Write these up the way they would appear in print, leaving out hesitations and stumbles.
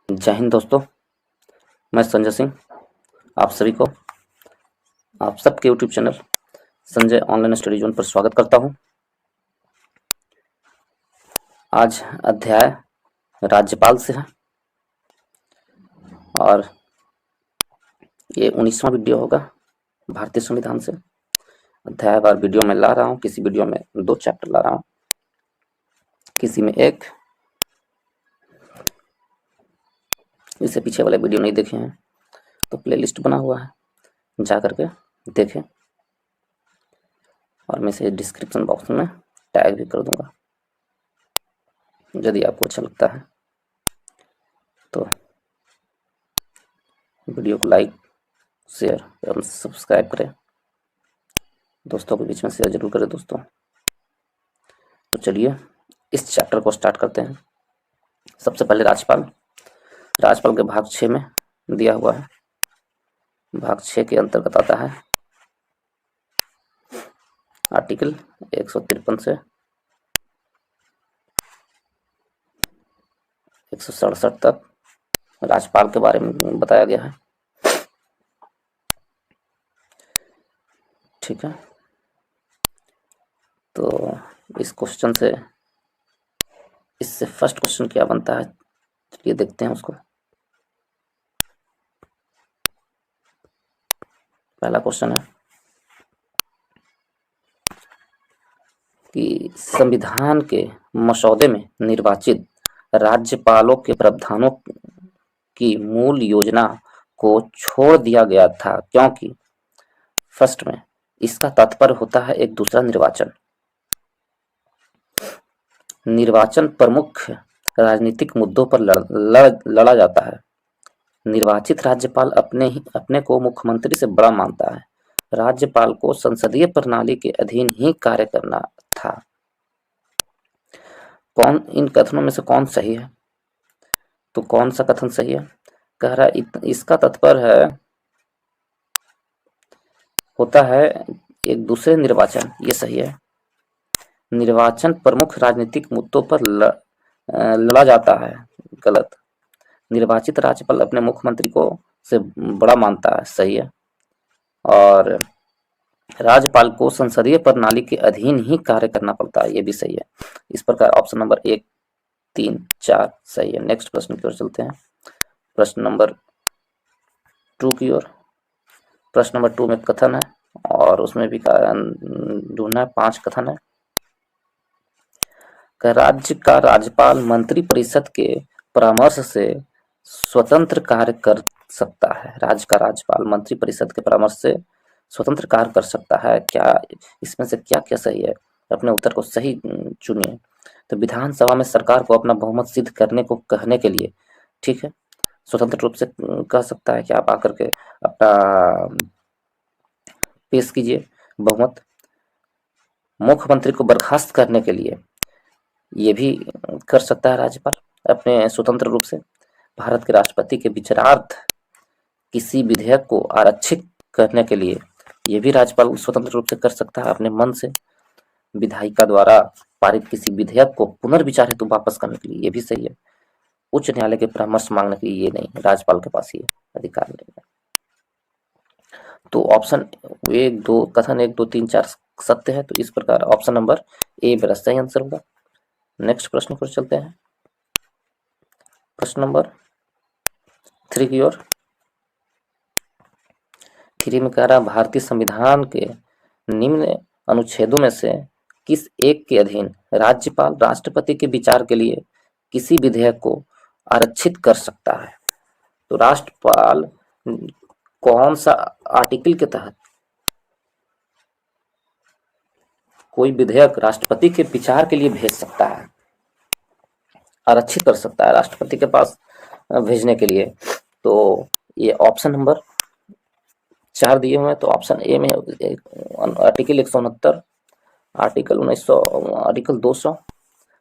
जय हिंद दोस्तों। मैं संजय सिंह आप सभी को आप सबके YouTube channel Sanjay online study zone पर स्वागत करता हूं। आज अध्याय राज्यपाल से है और ये 19वां वीडियो होगा भारतीय संविधान से। अध्यायवार वीडियो में ला रहा हूं, किसी वीडियो में 2 चैप्टर ला रहा हूं, किसी में 1। इससे पीछे वाले वीडियो नहीं देखे हैं तो प्लेलिस्ट बना हुआ है, जा करके देखें और मैं इसे डिस्क्रिप्शन बॉक्स में टैग भी कर दूंगा। यदि आपको अच्छा लगता है तो वीडियो को लाइक, शेयर एवं सब्सक्राइब करें। दोस्तों के बीच में शेयर जरूर करें दोस्तों। तो चलिए इस चैप्टर को स्टार्ट करते हैं। सबसे पहले राज्यपाल के भाग 6 में दिया हुआ है। भाग 6 के अंतर्गत आता है आर्टिकल 153 से 167 तक राज्यपाल के बारे में बताया गया है। ठीक है, तो इस क्वेश्चन से इससे फर्स्ट क्वेश्चन क्या बनता है, चलिए देखते हैं उसको। पहला क्वेश्चन है कि संविधान के मसौदे में निर्वाचित राज्यपालों के प्रावधानों की मूल योजना को छोड़ दिया गया था, क्योंकि फर्स्ट में इसका तात्पर्य होता है एक दूसरा निर्वाचन प्रमुख राजनीतिक मुद्दों पर लड़ा जाता है। निर्वाचित राज्यपाल अपने को मुख्यमंत्री से बड़ा मानता है। राज्यपाल को संसदीय प्रणाली के अधीन ही कार्य करना था। इन कथनों में से कौन सही है? तो कौन सा कथन सही है? कह रहा है इसका तात्पर्य होता है एक दूसरे निर्वाचन, ये सही है। निर्वाचन प्रमुख राजनीतिक मुद्दों पर लड़ा जाता है, गलत। निर्वाचित राज्यपाल अपने मुख्यमंत्री को से बड़ा मानता है, सही है। और राज्यपाल को संसदीय प्रणाली के अधीन ही कार्य करना पड़ता है, ये भी सही है। इस प्रकार ऑप्शन नंबर 1, 3, 4 सही है। नेक्स्ट प्रश्न की ओर चलते हैं। प्रश्न नंबर 2 की ओर। प्रश्न नंबर 2 में कथन है और उसमें भी ढूंढना है, 5 कथन है। राज्य का राज्यपाल मंत्रिपरिषद के परामर्श से स्वतंत्र कार्य कर सकता है। राज्य का राज्यपाल मंत्रिपरिषद के परामर्श से स्वतंत्र कार्य कर सकता है। क्या इसमें से क्या क्या सही है? अपने उत्तर को सही चुनिए। तो विधानसभा में सरकार को अपना बहुमत सिद्ध करने को कहने के लिए, ठीक है, स्वतंत्र रूप से कह सकता है कि आप आकर के अपना पेश कीजिए बहुमत। मुख्यमंत्री को बर्खास्त करने के लिए ये भी कर सकता है राज्यपाल अपने स्वतंत्र रूप से। भारत के राष्ट्रपति के विचारार्थ किसी विधेयक को आरक्षित करने के लिए ये भी राज्यपाल स्वतंत्र रूप से कर सकता है अपने मन से। विधायिका द्वारा पारित किसी विधेयक को पुनर्विचार हेतु वापस करने के लिए, ये भी सही है। उच्च न्यायालय के परामर्श मांगने के लिए ये नहीं, राज्यपाल के पास ये अधिकार नहीं है। तो ऑप्शन 1, 2 कथन 1, 2, 3, 4 सत्य है। तो इस प्रकार ऑप्शन नंबर ए मेरा सही आंसर होगा। नेक्स्ट प्रश्न पर चलते हैं। प्रश्न नंबर 3 की ओर। 3 में कह रहा भारतीय संविधान के निम्न अनुच्छेदों में से किस एक के अधीन राज्यपाल राष्ट्रपति के विचार के लिए किसी विधेयक को आरक्षित कर सकता है? तो राज्यपाल कौन सा आर्टिकल के तहत कोई विधेयक राष्ट्रपति के विचार के लिए भेज सकता है, आरक्षित कर सकता है राष्ट्रपति के पास भेजने के लिए? तो ये ऑप्शन नंबर 4 दिए हुए हैं। तो ऑप्शन ए में आर्टिकल 169, आर्टिकल 1900, आर्टिकल 200,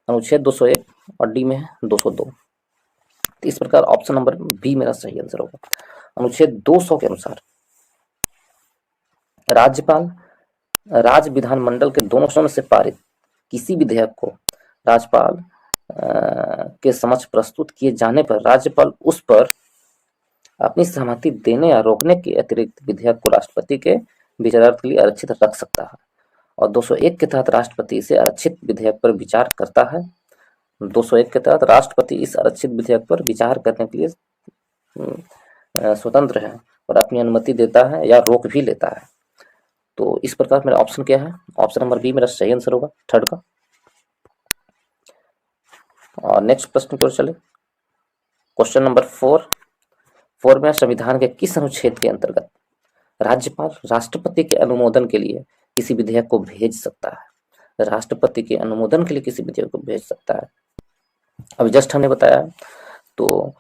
अनुच्छेद 201 और डी में है 202। तो इस प्रकार ऑप्शन नंबर बी मेरा सही आंसर होगा। अनुच्छेद 200 के अनुसार राज्यपाल राज्य विधानमंडल के दोनों सदनों से पारित किसी विधेयक को राज्यपाल के समक्ष प्रस्तुत किए जाने पर राज्यपाल उस पर अपनी सहमति देने या रोकने के अतिरिक्त विधेयक को राष्ट्रपति के विचारार्थ के लिए आरक्षित रख सकता है। और 201 के तहत राष्ट्रपति इसे आरक्षित विधेयक पर विचार करता है। 201 के तहत राष्ट्रपति इस आरक्षित विधेयक पर विचार करने के लिए स्वतंत्र है और अपनी अनुमति देता है या रोक भी लेता है। तो इस प्रकार मेरा ऑप्शन क्या है? ऑप्शन नंबर बी मेरा सही आंसर होगा, थर्ड का। और नेक्स्ट प्रश्न की ओर चले। क्वेश्चन नंबर 4 में संविधान के किस अनुच्छेद के अंतर्गत राज्यपाल राष्ट्रपति के अनुमोदन के लिए किसी विधेयक को भेज सकता है? राष्ट्रपति के अनुमोदन के लिए किसी विधेयक को भेज सकता है। अभी जस्ट हमने बताया, तो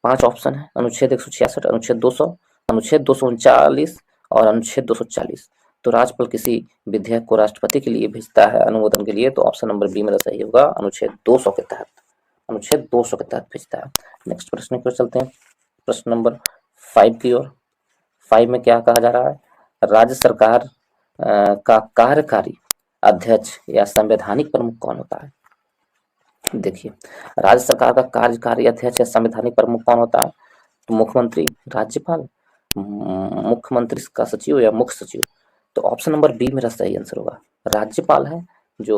5 ऑप्शन है, अनुच्छेद 166, अनुच्छेद 200, अनुच्छेद 239 और अनुच्छेद 240। तो राज्यपाल किसी विधेयक को राष्ट्रपति के लिए भेजता है अनुमोदन के लिए, तो ऑप्शन नंबर बी मेरा सही होगा, अनुच्छेद 200 के तहत, अनुच्छेद 200 के तहत भेजता है। नेक्स्ट प्रश्न की ओर चलते हैं, प्रश्न नंबर 5 की ओर। 5 में क्या कहा जा रहा है? राज्य सरकार का कार्यकारी अध्यक्ष या संवैधानिक प्रमुख कौन होता है? देखिए, राज्य सरकार का कार्यकारी अध्यक्ष या संवैधानिक प्रमुख कौन होता है? तो मुख्यमंत्री, राज्यपाल, मुख्यमंत्री का सचिव या मुख्य सचिव। तो ऑप्शन नंबर बी मेरा सही आंसर होगा, राज्यपाल है जो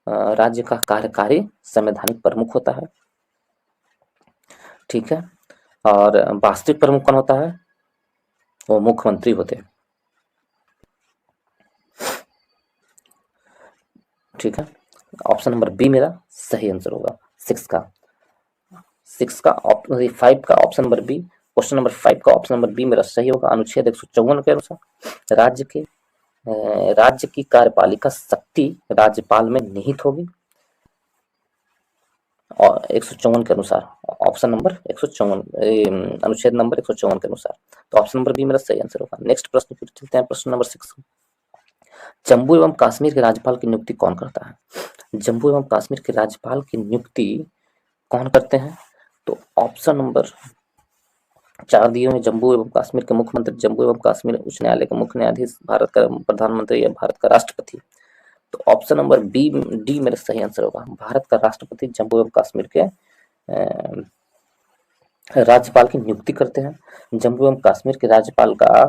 राज्य का कार्यकारी संवैधानिक प्रमुख होता है। ठीक है, और वास्तविक प्रमुख कौन होता है? वो मुख्यमंत्री होते हैं। ठीक है, ऑप्शन नंबर बी मेरा सही आंसर होगा, 6 का 5 का option number B. Question number 5 का ऑप्शन नंबर बी मेरा सही होगा। अनुच्छेद 154 के अनुसार राज्य की कार्यपालिका शक्ति राज्यपाल में निहित होगी, और 154 के अनुसार, ऑप्शन नंबर 154 अनुच्छेद नंबर 154 के अनुसार। तो ऑप्शन नंबर बी मेरा सही आंसर होगा। नेक्स्ट प्रश्न पर चलते हैं, प्रश्न नंबर 6। जम्मू एवं कश्मीर के राज्यपाल की नियुक्ति कौन करता है? जम्मू एवं कश्मीर के राज्यपाल की नियुक्ति कौन करते हैं? तो ऑप्शन नंबर 4 दिए हुए, जम्मू एवं कश्मीर के मुख्यमंत्री, जम्मू एवं कश्मीर उच्च न्यायालय के मुख्य न्यायाधीश, भारत का प्रधानमंत्री या भारत का राष्ट्रपति। तो ऑप्शन नंबर डी मेरा सही आंसर होगा, भारत का राष्ट्रपति जम्मू एवं कश्मीर के राज्यपाल की नियुक्ति करते हैं। जम्मू एवं कश्मीर के राज्यपाल का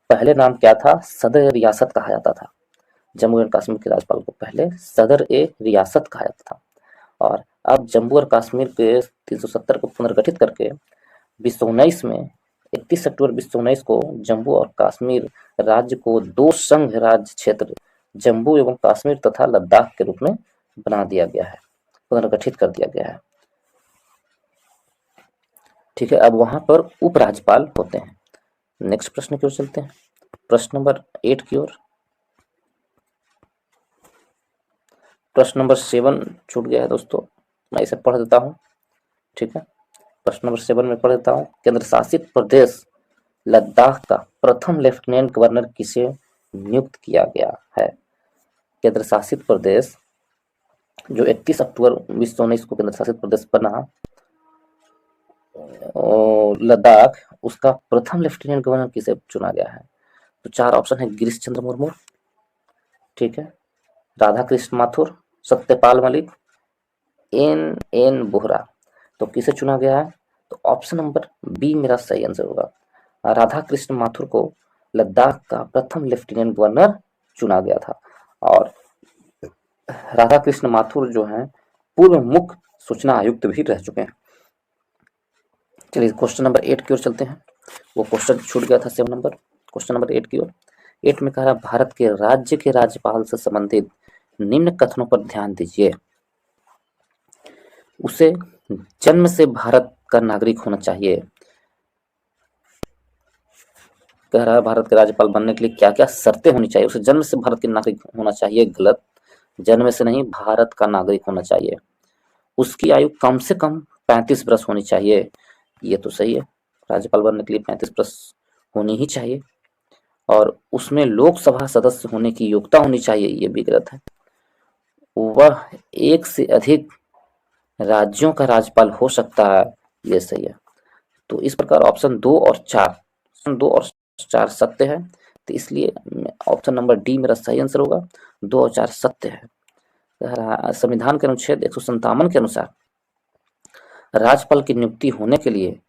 पहले नाम क्या था? सदर रियासत कहा जाता था। जम्मू एवं कश्मीर के राज्यपाल को पहले सदर ए रियासत कहा जाता था, और अब जम्मू और कश्मीर के 370 को पुनर्गठित करके 2019 में 31 अक्टूबर 2019 को जम्मू और कश्मीर राज्य को 2 संघ राज्य क्षेत्र जम्मू एवं कश्मीर तथा लद्दाख के रूप में बना दिया गया है, पुनर्गठित कर दिया गया है। ठीक है, अब वहां पर उपराज्यपाल होते हैं। नेक्स्ट प्रश्न की ओर चलते हैं, प्रश्न नंबर 8 की ओर। प्रश्न नंबर 7 छूट गया है दोस्तों, मैं इसे पढ़ देता हूँ। ठीक है, प्रश्न नंबर 7 में पढ़ देता हूँ। केंद्र शासित प्रदेश लद्दाख का प्रथम लेफ्टिनेंट गवर्नर किसे नियुक्त किया गया है? केंद्र शासित प्रदेश जो 31 अक्टूबर 2019 को केंद्र शासित प्रदेश बना लद्दाख, उसका प्रथम लेफ्टिनेंट गवर्नर किसे चुना गया है? तो 4 ऑप्शन है, गिरीश चंद्र मुर्मू, ठीक है, राधा कृष्ण माथुर, सत्यपाल मलिक, एन बोहरा। तो किसे चुना गया है? तो ऑप्शन नंबर बी मेरा सही आंसर होगा, राधा कृष्ण माथुर को लद्दाख का प्रथम लेफ्टिनेंट गवर्नर चुना गया था। और राधा कृष्ण माथुर जो हैं पूर्व मुख्य सूचना आयुक्त भी रह चुके हैं। चलिए क्वेश्चन नंबर 8 की ओर चलते हैं, वो क्वेश्चन छूट गया था 7 नंबर। क्वेश्चन नंबर 8 की ओर। 8 में कह रहा, भारत के राज्य के राज्यपाल से संबंधित निम्न कथनों पर ध्यान दीजिए। उसे जन्म से भारत का नागरिक होना चाहिए। कह रहा है भारत के राज्यपाल बनने के लिए क्या क्या शर्तें होनी चाहिए? उसे जन्म से भारत के नागरिक होना चाहिए, गलत, जन्म से नहीं, भारत का नागरिक होना चाहिए। उसकी आयु कम से कम 35 वर्ष होनी चाहिए, ये तो सही है, राज्यपाल बनने के लिए 35 वर्ष होनी ही चाहिए। और उसमें लोकसभा सदस्य होने की योग्यता होनी चाहिए, ये भी गलत है। वह एक से अधिक राज्यों का राज्यपाल हो सकता है, ये सही है। तो इस प्रकार ऑप्शन 2 और 4 सत्य है, तो इसलिए ऑप्शन नंबर डी मेरा सही आंसर होगा, 2 और 4 सत्य है। संविधान के अनुच्छेद 157 के अनुसार राज्यपाल की नियुक्ति होने के लिए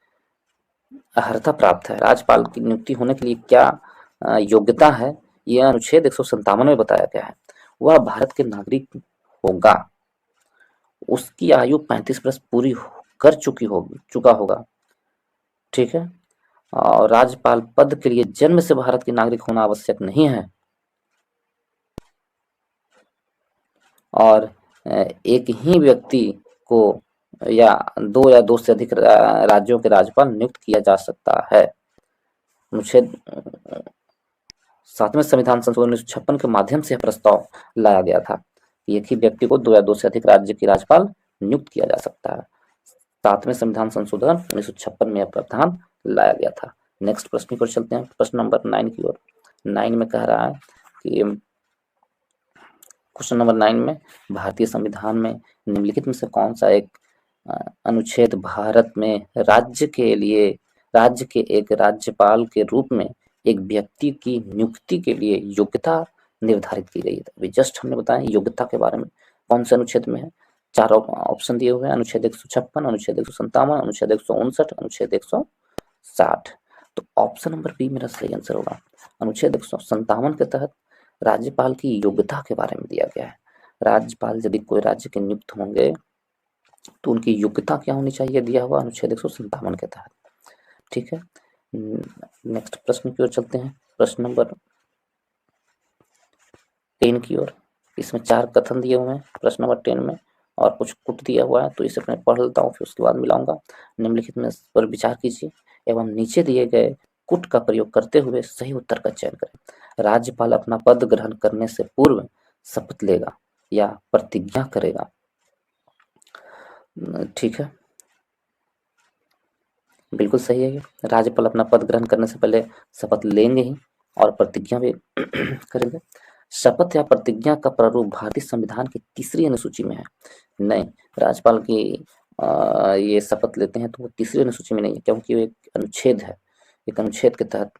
अर्हता प्राप्त है। राज्यपाल की नियुक्ति होने के लिए क्या योग्यता है, यह अनुच्छेद 157 में बताया गया है। वह भारत के नागरिक होगा, उसकी आयु 35 वर्ष पूरी कर चुका होगा, ठीक है। और राज्यपाल पद के लिए जन्म से भारत के नागरिक होना आवश्यक नहीं है। और एक ही व्यक्ति को या दो से अधिक राज्यों के राज्यपाल नियुक्त किया जा सकता है। अनुच्छेद 7वें संविधान संशोधन 1956 के माध्यम से यह प्रस्ताव लाया गया था कि एक ही व्यक्ति को दो से अधिक राज्य के राज्यपाल नियुक्त किया जा सकता है। 7वें संविधान संशोधन 1956 में यह प्रावधान लाया गया था। नेक्स्ट प्रश्न की ओर चलते हैं, प्रश्न नंबर 9 की ओर। 9 में कह रहा है कि क्वेश्चन नंबर 9 में भारतीय संविधान में निम्नलिखित में से कौन सा एक अनुच्छेद भारत में राज्य के एक राज्यपाल के रूप में एक व्यक्ति की नियुक्ति के लिए योग्यता निर्धारित की गई है। अभी जस्ट हमने बताया योग्यता के बारे में, कौन से अनुच्छेद में है। 4 ऑप्शन दिए हुए हैं, अनुच्छेद 156, अनुच्छेद 157, अनुच्छेद 159, अनुच्छेद 160। तो ऑप्शन नंबर बी मेरा सही आंसर होगा। अनुच्छेद 157 के तहत राज्यपाल की योग्यता के बारे में दिया गया है। राज्यपाल यदि कोई राज्य के नियुक्त होंगे तो उनकी योग्यता क्या होनी चाहिए, दिया हुआ अनुच्छेद 157 के तहत, ठीक है। नेक्स्ट प्रश्न की ओर चलते हैं, प्रश्न नंबर 10 की ओर। इसमें 4 कथन दिए हुए हैं प्रश्न नंबर 10 में और कुछ कुट दिया हुआ है, तो इसे मैं पढ़ लेता हूँ, फिर उसके बाद मिलाऊंगा। निम्नलिखित में पर विचार कीजिए एवं नीचे दिए गए कुट का प्रयोग करते हुए सही उत्तर का चयन करें। राज्यपाल अपना पद ग्रहण करने से पूर्व शपथ लेगा या प्रतिज्ञा करेगा, ठीक है, बिल्कुल सही है ये। राज्यपाल अपना पद ग्रहण करने से पहले शपथ लेंगे ही और प्रतिज्ञा भी करेंगे। शपथ या प्रतिज्ञा का प्रारूप भारतीय संविधान की 3री अनुसूची में है। नहीं, राज्यपाल की ये शपथ लेते हैं तो वो 3री अनुसूची में नहीं है, क्योंकि वो एक अनुच्छेद है, एक अनुच्छेद के तहत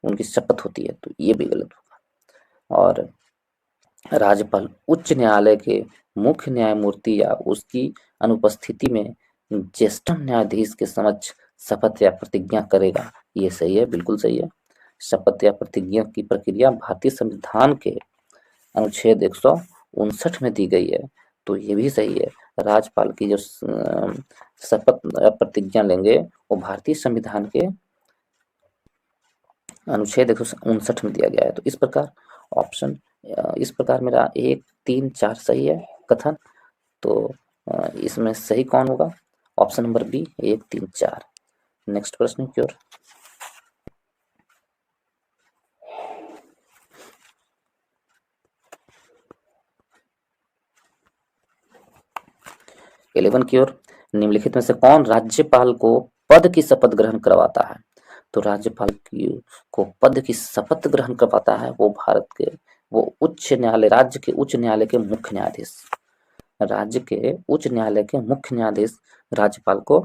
उनकी शपथ होती है, तो ये भी गलत होगा। और राज्यपाल उच्च न्यायालय के मुख्य न्यायमूर्ति या उसकी अनुपस्थिति में ज्येष्ठतम न्यायाधीश के समक्ष शपथ या प्रतिज्ञा करेगा, ये सही है, बिल्कुल सही है। शपथ या प्रतिज्ञा की प्रक्रिया भारतीय संविधान के अनुच्छेद 159 में दी गई है, तो ये भी सही है। राज्यपाल की जो शपथ या प्रतिज्ञा लेंगे वो भारतीय संविधान के अनुच्छेद 159 में दिया गया है। तो इस प्रकार ऑप्शन, इस प्रकार मेरा 1, 3, 4 सही है कथन। तो इसमें सही कौन होगा, ऑप्शन नंबर बी, 1, 3, 4। नेक्स्ट प्रश्न की ओर। इलेवन की ओर। निम्नलिखित में से कौन राज्यपाल को पद की शपथ ग्रहण करवाता है। तो राज्यपाल को पद की शपथ ग्रहण करवाता है वो भारत के उच्च न्यायालय, राज्य के उच्च न्यायालय के मुख्य न्यायाधीश। राज्य के उच्च न्यायालय के मुख्य न्यायाधीश राज्यपाल को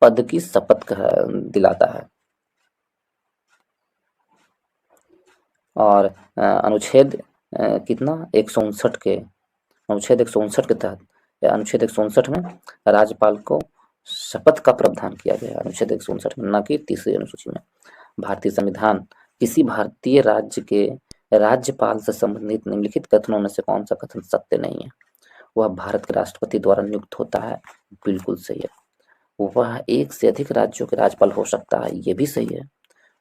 पद की शपथ दिलाता है। और अनुच्छेद कितना 159 के, अनुच्छेद 159 के तहत या अनुच्छेद 159 में राज्यपाल को शपथ का प्रावधान किया गया, अनुच्छेद 159 में, न कि 3री अनुसूची में। भारतीय संविधान किसी भारतीय राज्य के राज्यपाल से संबंधित निम्नलिखित कथनों में से कौन सा कथन सत्य नहीं है। वह भारत के राष्ट्रपति द्वारा नियुक्त होता है, बिल्कुल सही है। वह एक से अधिक राज्यों के राज्यपाल हो सकता है, ये भी सही है।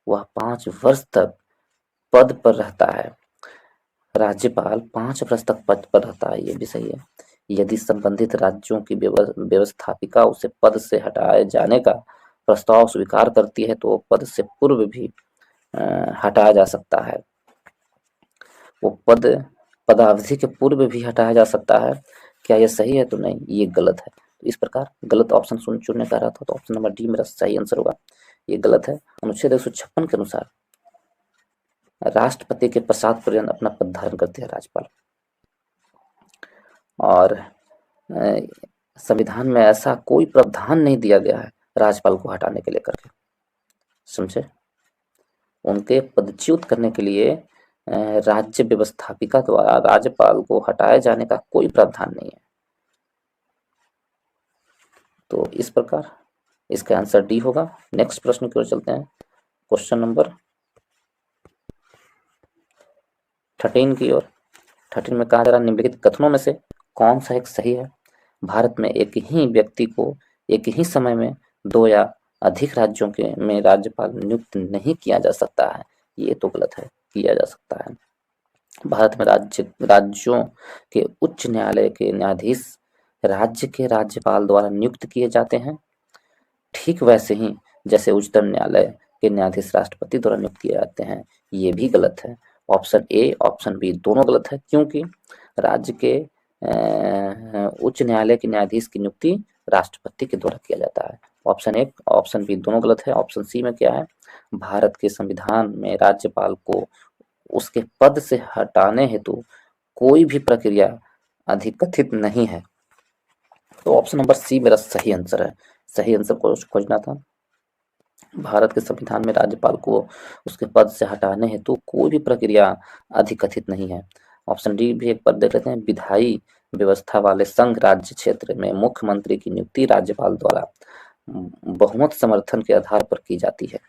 वह 5 वर्ष तक पद पर रहता है, राज्यपाल 5 वर्ष तक पद पर रहता है, ये भी सही है। यदि संबंधित राज्यों की व्यवस्थापिका उसे पद से हटाए जाने का प्रस्ताव स्वीकार करती है तो पद से पूर्व भी हटाया जा सकता है, वो पदावधि के पूर्व भी हटाया जा सकता है। क्या यह सही है, तो नहीं, ये गलत है। तो इस प्रकार गलत ऑप्शन चुनने का रहा था, तो ऑप्शन नंबर डी मेरा सही आंसर होगा, ये गलत है। अनुच्छेद 156 के अनुसार राष्ट्रपति के प्रसाद पर्यंत अपना पद धारण करते हैं राज्यपाल। और संविधान में ऐसा कोई प्रावधान नहीं दिया गया है राज्यपाल को हटाने के लेकर के, समझे। उनके पदच्युत करने के लिए राज्य व्यवस्थापिका द्वारा राज्यपाल को हटाए जाने का कोई प्रावधान नहीं है। तो इस प्रकार इसका आंसर डी होगा। नेक्स्ट प्रश्न की ओर चलते हैं, क्वेश्चन नंबर 13 की ओर। 13 में कहा जा रहा है, निम्नलिखित कथनों में से कौन सा एक सही है? भारत में एक ही व्यक्ति को एक ही समय में 2 या अधिक राज्यों के में राज्यपाल नियुक्त नहीं किया जा सकता है। ये तो गलत है, किया जा सकता है। भारत में राज्यों के उच्च न्यायालय के न्यायाधीश राज्य के राज्यपाल द्वारा नियुक्त किए जाते हैं, ठीक वैसे ही जैसे उच्चतम न्यायालय के न्यायाधीश राष्ट्रपति द्वारा नियुक्त किए जाते हैं। ये भी गलत है। ऑप्शन ए ऑप्शन बी दोनों गलत है, क्योंकि राज्य के उच्च न्यायालय के न्यायाधीश की नियुक्ति राष्ट्रपति के द्वारा किया जाता है। ऑप्शन ए ऑप्शन बी दोनों गलत है। ऑप्शन सी में क्या है, भारत के संविधान में राज्यपाल को उसके पद से हटाने हेतु कोई भी प्रक्रिया अधिकथित नहीं है। तो ऑप्शन नंबर सी मेरा सही आंसर है। सही आंसर को खोजना था। भारत के संविधान में राज्यपाल को उसके पद से हटाने हेतु कोई भी प्रक्रिया अधिकथित नहीं है। ऑप्शन डी भी एक बार देख लेते हैं। विधायी व्यवस्था वाले संघ राज्य क्षेत्र में मुख्यमंत्री की नियुक्ति राज्यपाल द्वारा बहुमत समर्थन के आधार पर की जाती है।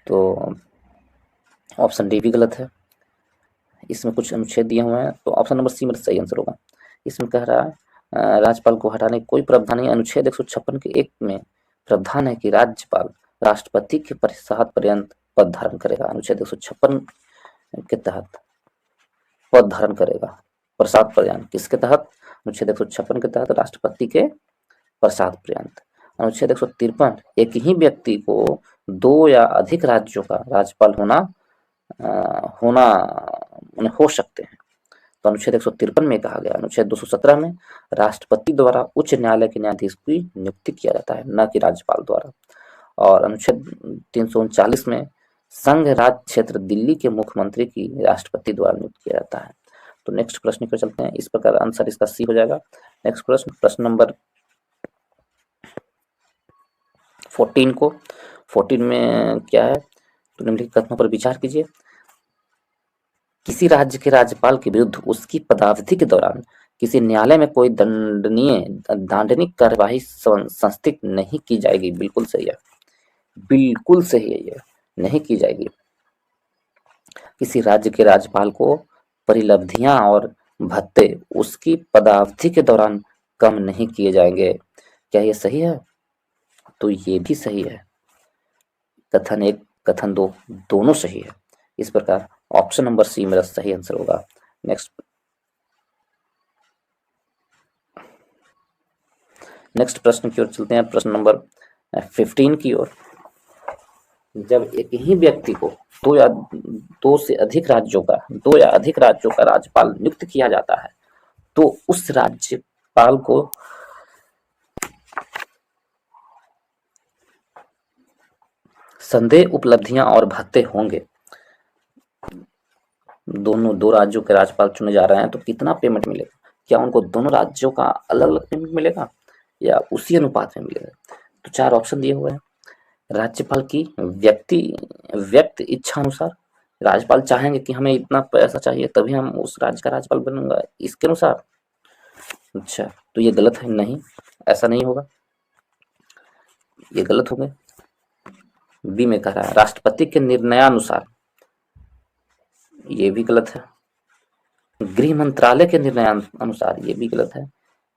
तो ऑप्शन डी भी गलत है, इसमें कुछ अनुच्छेद दिए हुए हैं। तो ऑप्शन नंबर सी मेरा सही आंसर होगा। इसमें कह रहा है राज्यपाल को हटाने कोई प्रावधान नहीं। अनुच्छेद 156 के 1 में प्रावधान है कि राज्यपाल राष्ट्रपति के प्रसाद पर्यंत पद धारण करेगा। अनुच्छेद 156 के तहत पद धारण करेगा। प्रसाद पर्यंत किसके तहत? अनुच्छेद 156 के तहत राष्ट्रपति के प्रसाद पर्यंत। अनुच्छेद 153 एक ही व्यक्ति को 2 या अधिक राज्यों का राज्यपाल हो सकते हैं। तो अनुच्छेद 153 में कहा गया। अनुच्छेद 217 में राष्ट्रपति द्वारा उच्च न्यायालय के न्यायाधीश की नियुक्ति किया जाता है, न कि राज्यपाल द्वारा। और अनुच्छेद 339 में संघ राज्य क्षेत्र दिल्ली के मुख्यमंत्री की राष्ट्रपति द्वारा नियुक्त किया जाता है। तो नेक्स्ट प्रश्न पर चलते हैं। इस प्रकार आंसर इसका सी हो जाएगा। नेक्स्ट प्रश्न नंबर 14 में क्या है, तो निम्नलिखित कथनों पर विचार कीजिए। किसी राज्य के राज्यपाल के विरुद्ध उसकी पदावधि के दौरान किसी न्यायालय में कोई दंडनीय कार्यवाही संस्थित नहीं की जाएगी। बिल्कुल सही है, बिल्कुल सही है, ये नहीं की जाएगी। किसी राज्य के राज्यपाल को परिलब्धियां और भत्ते उसकी पदावधि के दौरान कम नहीं किए जाएंगे। क्या ये सही है? तो ये भी सही है। कथन 1 कथन 2 दोनों सही है। इस प्रकार ऑप्शन नंबर सी मेरा सही आंसर होगा। नेक्स्ट प्रश्न की ओर चलते हैं। प्रश्न नंबर 15 की ओर। जब एक ही व्यक्ति को 2 या 2 से अधिक राज्यों का राज्यपाल नियुक्त किया जाता है, तो उस राज्यपाल को संदेह उपलब्धियां और भत्ते होंगे। दोनों 2 राज्यों के राज्यपाल चुने जा रहे हैं, तो कितना पेमेंट मिलेगा? क्या उनको दोनों राज्यों का अलग अलग पेमेंट मिलेगा या उसी अनुपात में मिलेगा? तो 4 ऑप्शन दिए हुए हैं। राज्यपाल की व्यक्त इच्छा अनुसार, राज्यपाल चाहेंगे कि हमें इतना पैसा चाहिए तभी हम उस राज्य का राज्यपाल बनूंगा, इसके अनुसार। अच्छा, तो ये गलत है, नहीं ऐसा नहीं होगा, ये गलत हो गए। बी में कह रहा है राष्ट्रपति के निर्णयानुसार, ये भी गलत है। गृह मंत्रालय के निर्णयानुसार, ये भी गलत है।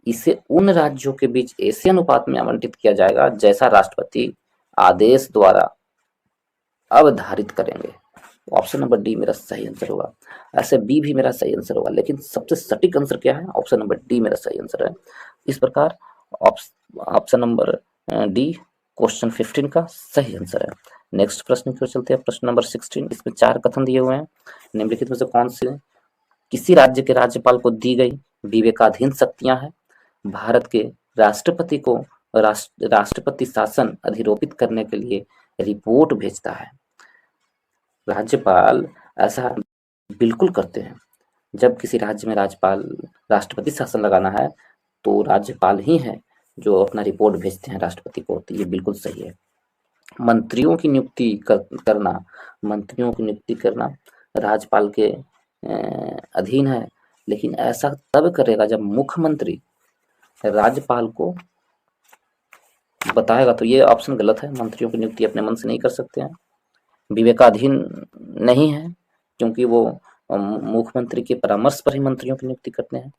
इसे उन राज्यों के बीच ऐसे अनुपात में आवंटित किया जाएगा जैसा राष्ट्रपति आदेश द्वारा अवधारित करेंगे। ऑप्शन नंबर डी मेरा सही आंसर होगा। ऐसे बी भी मेरा सही आंसर होगा, लेकिन सबसे सटीक आंसर क्या है? ऑप्शन नंबर डी मेरा सही आंसर है। इस प्रकार ऑप्शन नंबर डी क्वेश्चन 15 का सही आंसर है। नेक्स्ट प्रश्न की ओर चलते हैं। प्रश्न नंबर 16, इसमें 4 कथन दिए हुए हैं। निम्नलिखित में से कौन से किसी राज्य के राज्यपाल को दी गई विवेकाधीन शक्तियां हैं? भारत के राष्ट्रपति को राष्ट्रपति शासन अधिरोपित करने के लिए रिपोर्ट भेजता है। राज्यपाल ऐसा बिल्कुल करते हैं। जब किसी राज्य में राष्ट्रपति शासन लगाना है तो राज्यपाल ही है जो अपना रिपोर्ट भेजते हैं राष्ट्रपति को। तो ये बिल्कुल सही है। मंत्रियों की नियुक्ति करना, मंत्रियों की नियुक्ति करना राज्यपाल के अधीन है, लेकिन ऐसा तब करेगा जब मुख्यमंत्री राज्यपाल को बताएगा। तो ये ऑप्शन गलत है, मंत्रियों की नियुक्ति अपने मन से नहीं कर सकते हैं, विवेकाधीन नहीं है, क्योंकि वो मुख्यमंत्री के परामर्श पर ही मंत्रियों की नियुक्ति करते हैं।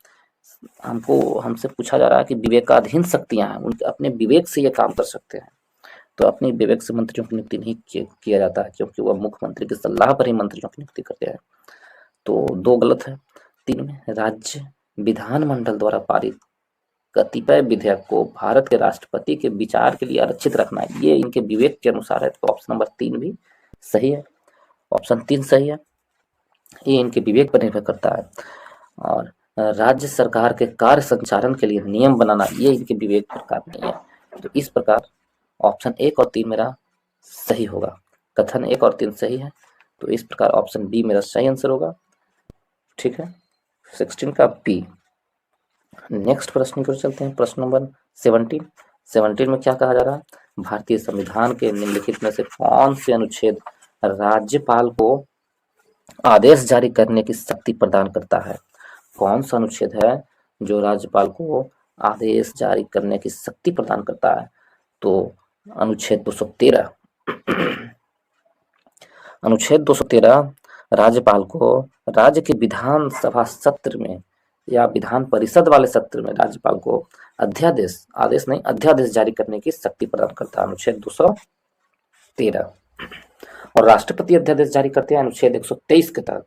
हमसे पूछा जा रहा है कि विवेकाधीन शक्तियां हैं, उनके अपने विवेक से ये काम कर सकते हैं, तो अपने विवेक से मंत्रियों की नियुक्ति नहीं किया जाता है, क्योंकि वह मुख्यमंत्री की सलाह पर ही मंत्रियों की नियुक्ति करते हैं। तो 2 गलत है। 3 में राज्य विधानमंडल द्वारा पारित कतिपय विधेयक को भारत के राष्ट्रपति के विचार के लिए आरक्षित रखना है, ये इनके विवेक के अनुसार है, तो ऑप्शन नंबर 3 भी सही है। ऑप्शन 3 सही है, ये इनके विवेक पर निर्भर करता है। और राज्य सरकार के कार्य संचालन के लिए नियम बनाना, ये इनके विवेक पर कार्य नहीं है। तो इस प्रकार ऑप्शन 1 और 3 मेरा सही होगा। कथन 1 और 3 सही है, तो इस प्रकार ऑप्शन बी मेरा सही आंसर होगा। ठीक है, 16 का बी। नेक्स्ट प्रश्न की ओर चलते हैं, प्रश्न नंबर 17। 17 में क्या कहा जा रहा है, भारतीय संविधान के निम्नलिखित में से कौन से अनुच्छेद राज्यपाल को आदेश जारी करने की शक्ति प्रदान करता है। कौन सा अनुच्छेद है जो राज्यपाल को आदेश जारी करने की शक्ति प्रदान करता है, तो अनुच्छेद 213। अनुच्छेद 213 राज्यपाल को राज्य के विधानसभा सत्र में या विधान परिषद वाले सत्र में राज्यपाल को अध्यादेश, आदेश नहीं अध्यादेश जारी करने की शक्ति प्रदान करता है, अनुच्छेद 213। और राष्ट्रपति अध्यादेश जारी करते हैं अनुच्छेद 123 के तहत।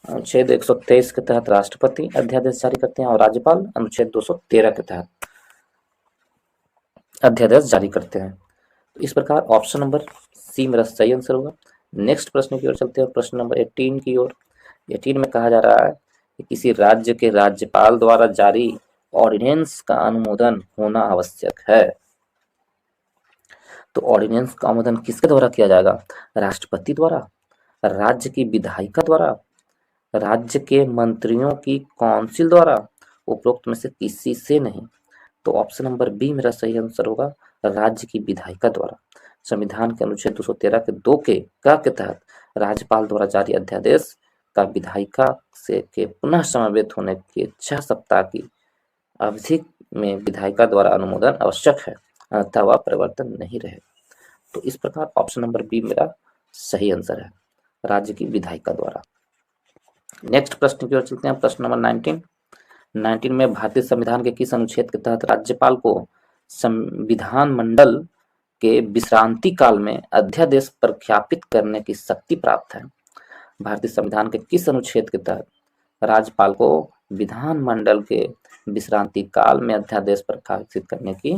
अनुच्छेद 123 के तहत राष्ट्रपति अध्यादेश जारी करते हैं और राज्यपाल अनुच्छेद 213 के तहत अध्यादेश जारी करते हैं। तो इस प्रकार ऑप्शन नंबर सी मेरा सही आंसर होगा। नेक्स्ट प्रश्न की ओर चलते हैं, प्रश्न नंबर 18 की ओर। 18 में कहा जा रहा है कि किसी राज्य के राज्यपाल द्वारा जारी ऑर्डिनेंस का अनुमोदन होना आवश्यक है। तो ऑर्डिनेंस का अनुमोदन किसके द्वारा किया जाएगा, राष्ट्रपति द्वारा, राज्य की विधायिका द्वारा, राज्य के मंत्रियों की काउंसिल द्वारा, उपरोक्त में से किसी से नहीं। तो ऑप्शन नंबर बी मेरा सही आंसर होगा, राज्य की विधायिका द्वारा। संविधान के अनुच्छेद 213 के 2 के तहत राज्यपाल द्वारा जारी अध्यादेश का विधायिका से के पुनः समवेत होने के 6 सप्ताह की अवधि में विधायिका द्वारा अनुमोदन आवश्यक है, अन्यथा वह परिवर्तन नहीं रहे। तो इस प्रकार ऑप्शन नंबर बी मेरा सही आंसर है, राज्य की विधायिका द्वारा। नेक्स्ट प्रश्न की ओर चलते हैं, प्रश्न नंबर 19। 19 में भारतीय संविधान के किस अनुच्छेद के तहत राज्यपाल को संविधान मंडल के विश्रांति काल में अध्यादेश प्रख्यापित करने की शक्ति प्राप्त है। भारतीय संविधान के किस अनुच्छेद के तहत राज्यपाल को विधान मंडल के विश्रांति काल में अध्यादेश प्रख्यापित करने की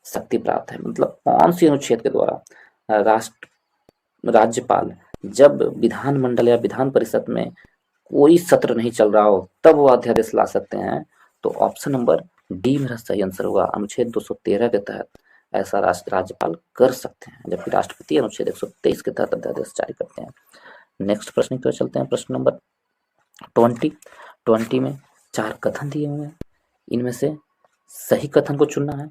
शक्ति प्राप्त है, मतलब कौन सी अनुच्छेद के द्वारा राज्यपाल जब विधान मंडल या विधान परिषद में कोई सत्र नहीं चल रहा हो तब वो अध्यादेश ला सकते हैं। तो ऑप्शन नंबर डी मेरा सही आंसर होगा, अनुच्छेद 213 के तहत ऐसा राज्यपाल कर सकते हैं, जबकि राष्ट्रपति अनुच्छेद 123 के तहत अध्यादेश जारी करते हैं। नेक्स्ट प्रश्न की ओर चलते हैं, प्रश्न नंबर 20 में 4 कथन दिए हुए हैं, इनमें से सही कथन को चुनना है।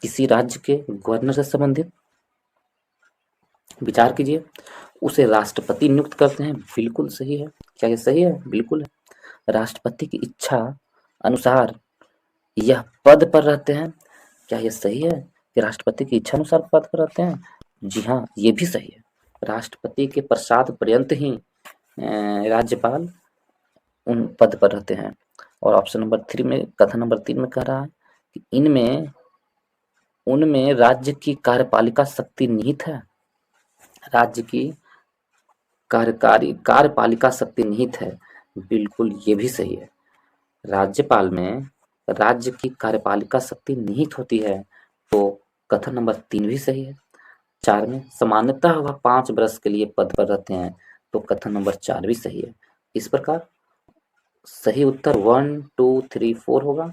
किसी राज्य के गवर्नर से संबंधित विचार कीजिए, उसे राष्ट्रपति नियुक्त करते हैं, बिल्कुल सही है। क्या ये सही है? बिल्कुल है। राष्ट्रपति की इच्छा अनुसार यह पद पर रहते हैं, क्या ये सही है कि राष्ट्रपति की इच्छा अनुसार पद पर रहते हैं? जी हाँ, ये भी सही है। राष्ट्रपति के प्रसाद पर्यंत ही राज्यपाल उन पद पर रहते हैं। और ऑप्शन नंबर 3 में, कथन नंबर 3 में कह रहा है कि उनमें राज्य की कार्यपालिका शक्ति निहित है, राज्य की कार्यपालिका शक्ति निहित है, बिल्कुल ये भी सही है। राज्यपाल में राज्य की कार्यपालिका शक्ति निहित होती है, तो कथन नंबर 3 भी सही है। 4 में सामान्यतः वह 5 वर्ष के लिए पद पर रहते हैं, तो कथन नंबर 4 भी सही है। इस प्रकार सही उत्तर 1, 2, 3, 4 होगा।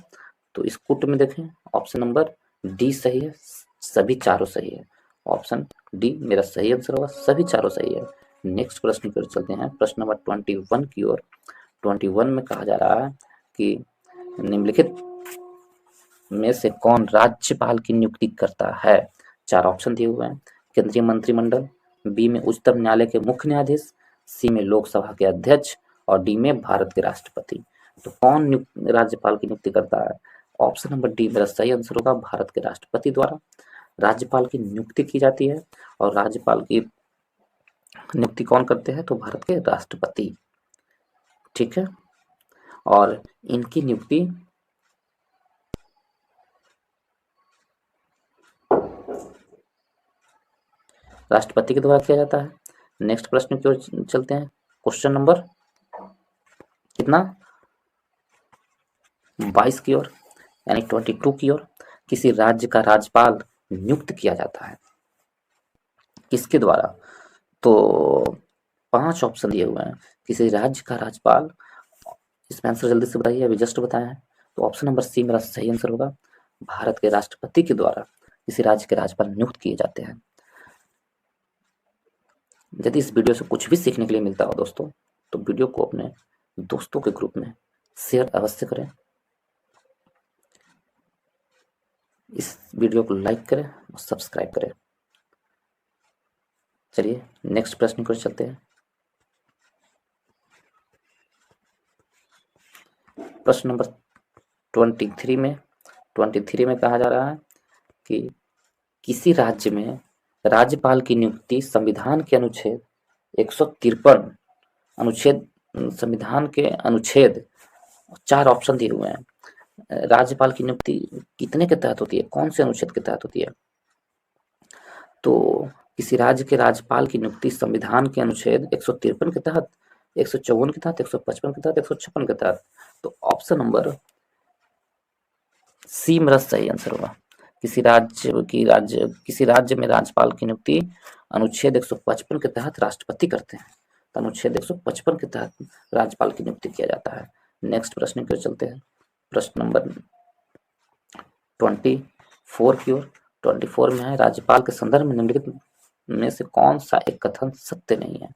तो इस कुट में देखें, ऑप्शन नंबर डी सही है, सभी चारों सही है। ऑप्शन डी मेरा सही आंसर होगा, सभी चारों सही है। नेक्स्ट प्रश्न की ओर चलते हैं, प्रश्न नंबर 21 की ओर। 21 में कहा जा रहा है कि निम्नलिखित में से कौन राज्यपाल की नियुक्ति करता है। 4 ऑप्शन दिए हुए हैं। केंद्रीय मंत्रिमंडल, बी में उच्चतम न्यायालय के मुख्य न्यायाधीश, सी में लोकसभा के अध्यक्ष और डी में भारत के राष्ट्रपति। तो कौन राज्यपाल की नियुक्ति करता है? ऑप्शन नंबर डी मेरा सही आंसर होगा, भारत के राष्ट्रपति द्वारा राज्यपाल की नियुक्ति की जाती है। और राज्यपाल की नियुक्ति कौन करते हैं? तो भारत के राष्ट्रपति। ठीक है, और इनकी नियुक्ति राष्ट्रपति के द्वारा किया जाता है। नेक्स्ट प्रश्न की ओर चलते हैं। क्वेश्चन नंबर कितना? 22 की ओर, यानी 22 की ओर। किसी राज्य का राज्यपाल नियुक्त किया जाता है किसके द्वारा? तो 5 ऑप्शन दिए हुए हैं। किसी राज्य का राज्यपाल, इसमें आंसर जल्दी से बताइए, अभी जस्ट बताया है। तो ऑप्शन नंबर सी मेरा सही आंसर होगा, भारत के राष्ट्रपति के द्वारा किसी राज्य के राज्यपाल नियुक्त किए जाते हैं। यदि इस वीडियो से कुछ भी सीखने के लिए मिलता हो दोस्तों, तो वीडियो को अपने दोस्तों के ग्रुप में शेयर अवश्य करें, इस वीडियो को लाइक करें और सब्सक्राइब करें। चलिए नेक्स्ट प्रश्न की ओर चलते हैं। प्रश्न नंबर 23 में कहा जा रहा है कि किसी राज्य में राज्यपाल की नियुक्ति संविधान के अनुच्छेद 153 संविधान के अनुच्छेद 4 ऑप्शन दिए हुए हैं। राज्यपाल की नियुक्ति कितने के तहत होती है? कौन से अनुच्छेद के तहत होती है? तो किसी राज्य के राज्यपाल की नियुक्ति संविधान के अनुच्छेद 153 के तहत, 154 के तहत, 155 के तहत, 156 के तहत। तो ऑप्शन नंबर सी मेरा सही आंसर होगा। किसी राज्य में राज्यपाल की नियुक्ति अनुच्छेद 155 के तहत राष्ट्रपति करते हैं। तो अनुच्छेद 155 के तहत राज्यपाल की नियुक्ति किया जाता है। नेक्स्ट प्रश्न की ओर चलते हैं। प्रश्न नंबर 24 की ओर। 24 में है, राज्यपाल के संदर्भ में निम्नलिखित में से कौन सा एक कथन सत्य नहीं है?